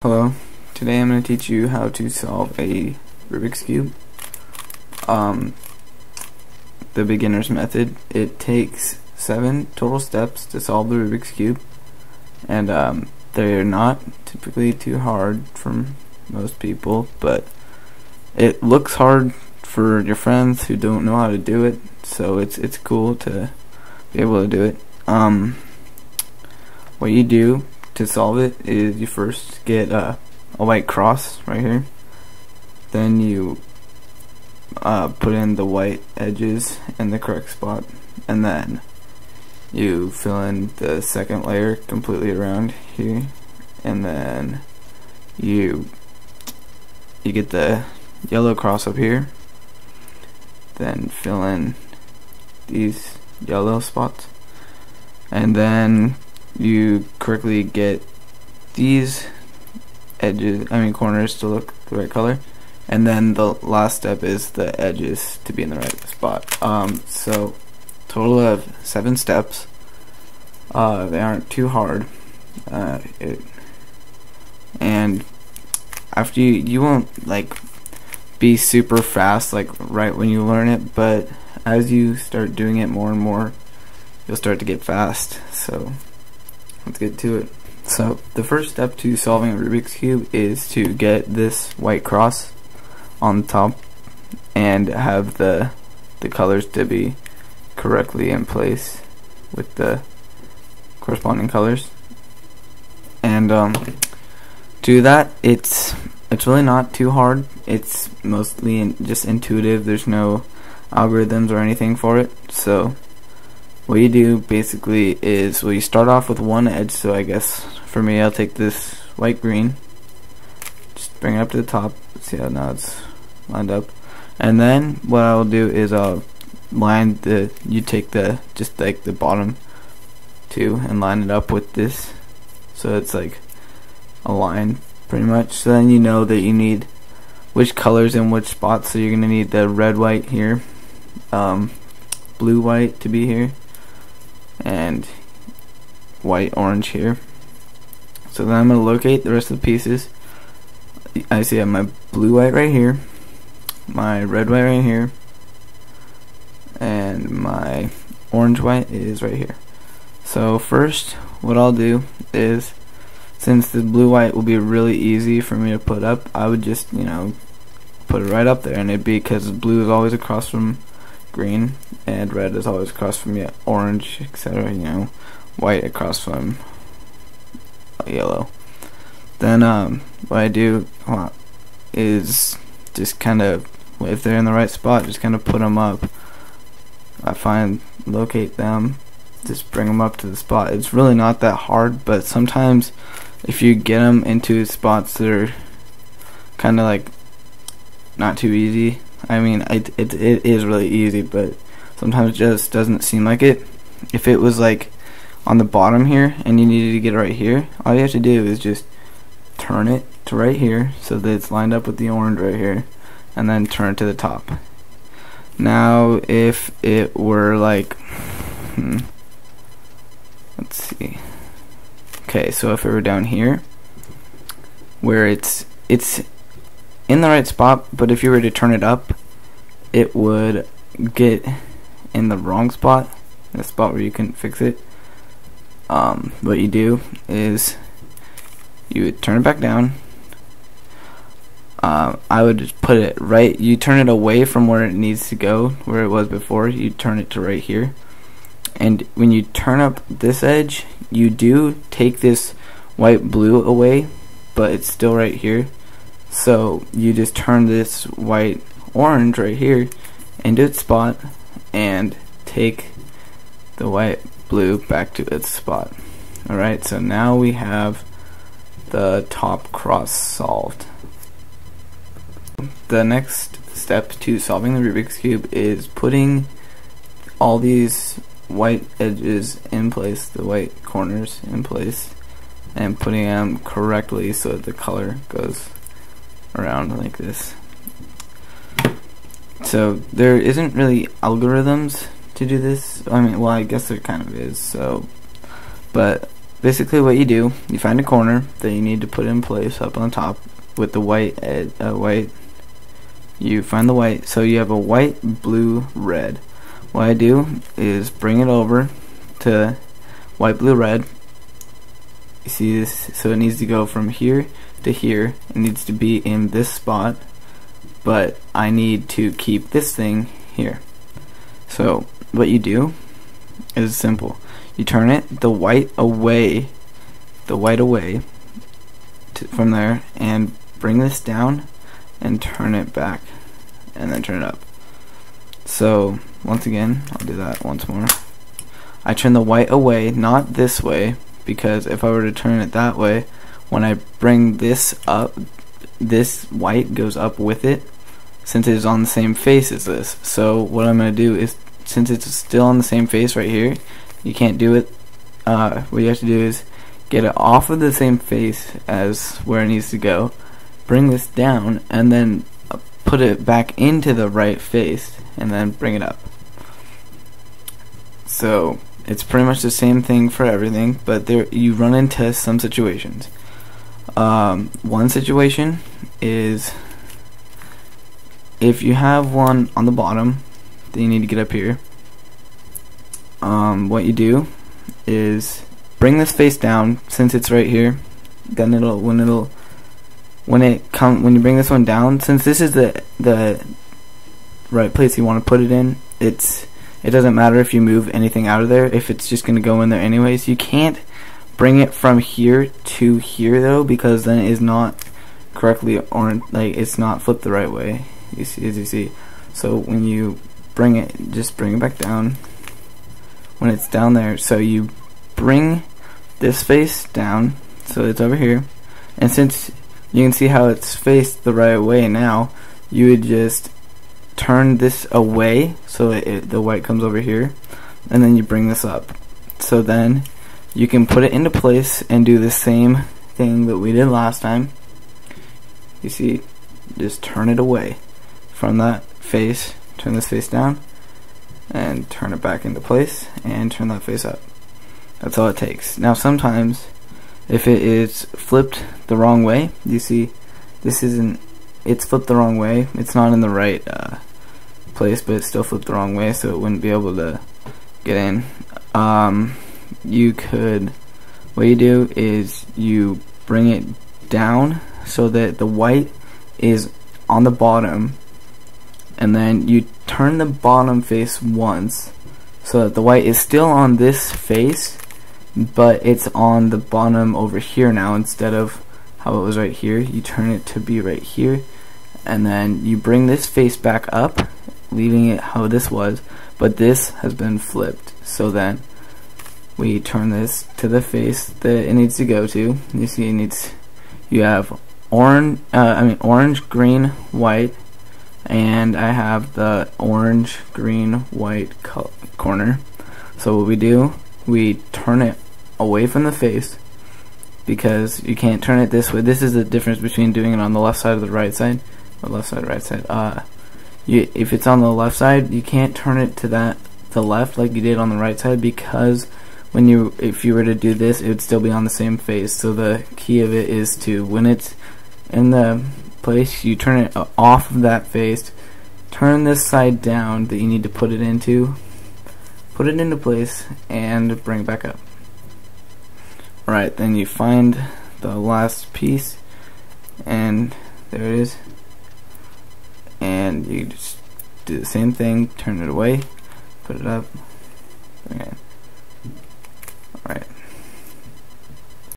Hello, today I'm going to teach you how to solve a Rubik's Cube. The beginner's method. It takes 7 total steps to solve the Rubik's Cube, and they're not typically too hard for most people, but it looks hard for your friends who don't know how to do it, so it's cool to be able to do it. What you do to solve it is you first get a white cross right here, then you put in the white edges in the correct spot, and then you fill in the second layer completely around here, and then you get the yellow cross up here, then fill in these yellow spots, and then you correctly get these corners to look the right color, and then the last step is the edges to be in the right spot. So total of 7 steps. They aren't too hard, and after you won't like be super fast like right when you learn it, but as you start doing it more and more, you'll start to get fast. So let's get to it. So the first step to solving a Rubik's Cube is to get this white cross on the top and have the colors to be correctly in place with the corresponding colors. And to do that, it's really not too hard. It's mostly just intuitive. There's no algorithms or anything for it. So what you do basically is, well, you start off with one edge. So I guess for me, I'll take this white green, just bring it up to the top. See how now it's lined up, and then what I'll do is I'll line you take just like the bottom two and line it up with this, so it's like a line pretty much. So then you know that you need which colors in which spots. So you're gonna need the red white here, blue white to be here, and white orange here. So then I'm going to locate the rest of the pieces. I see I have my blue white right here, my red white right here, and my orange white is right here. So first what I'll do is, since the blue white will be really easy for me to put up, I would just put it right up there, and it'd be because blue is always across from green and red is always across from orange, etc. White across from yellow. Then what I do is just kind of, if they're in the right spot, just kind of put them up. Locate them, just bring them up to the spot. It's really not that hard, but sometimes if you get them into spots that are kind of like not too easy, I mean it is really easy, but sometimes it just doesn't seem like it. If it was like on the bottom here and you needed to get it right here, all you have to do is just turn it to right here so that it's lined up with the orange right here, and then turn it to the top. Now if it were like let's see, okay, so if it were down here where it's in the right spot, but if you were to turn it up, it would get in the wrong spot, the spot where you couldn't fix it. What you do is you would turn it back down. I would just put it right, you turn it away from where it needs to go, where it was before. You turn it to right here, and when you turn up this edge, you do take this white blue away, but it's still right here. So you just turn this white orange right here into its spot and take the white blue back to its spot. Alright, so now we have the top cross solved. The next step to solving the Rubik's Cube is putting all these white edges in place, the white corners in place, and putting them correctly so that the color goes around like this. So there isn't really algorithms to do this. I mean, well, I guess there kind of is. So, but basically what you do, you find a corner that you need to put in place up on top with the white white. You find the white, so you have a white, blue, red. What I do is bring it over to white, blue, red. You see this? So it needs to go from here to here. It needs to be in this spot, but I need to keep this thing here. So what you do is simple. You turn it the white away from there, and bring this down and turn it back, and then turn it up. So once again, I'll do that once more. I turn the white away, not this way, because if I were to turn it that way, when I bring this up, this white goes up with it, since it is on the same face as this. So what I'm going to do is, since it's still on the same face right here, you can't do it. What you have to do is get it off of the same face as where it needs to go, bring this down, and then put it back into the right face, and then bring it up. So it's pretty much the same thing for everything, but there you run into some situations. One situation is if you have one on the bottom that you need to get up here. What you do is bring this face down, since it's right here. Then when you bring this one down, since this is the right place you want to put it in, it doesn't matter if you move anything out of there, if it's just gonna go in there anyways. You can't bring it from here to here though, because then it is not correctly, or like it's not flipped the right way. You see, as you see. So when you bring it, just bring it back down when it's down there. So you bring this face down, so it's over here, and since you can see how it's faced the right way now, you would just turn this away so the white comes over here, and then you bring this up. So then you can put it into place and do the same thing that we did last time. You see, just turn it away from that face, turn this face down, and turn it back into place, and turn that face up. That's all it takes. Now sometimes if it is flipped the wrong way, you see it's flipped the wrong way, it's not in the right place, but it's still flipped the wrong way, so it wouldn't be able to get in. What you do is you bring it down so that the white is on the bottom, and then you turn the bottom face once so that the white is still on this face, but it's on the bottom over here now instead of how it was right here. You turn it to be right here, and then you bring this face back up, leaving it how this was, but this has been flipped. So then we turn this to the face that it needs to go to. You see, you have orange, green, white, and I have the orange, green, white corner. So what we do, we turn it away from the face, because you can't turn it this way. This is the difference between doing it on the left side or the right side, or left side, right side. If it's on the left side, you can't turn it to the left like you did on the right side, because if you were to do this, it would still be on the same face. So the key of it is to, when it's in the place, you turn it off of that face, turn this side down that you need to put it into place, and bring it back up. Alright, then you find the last piece, and there it is, and you just do the same thing, turn it away, put it up, bring it in.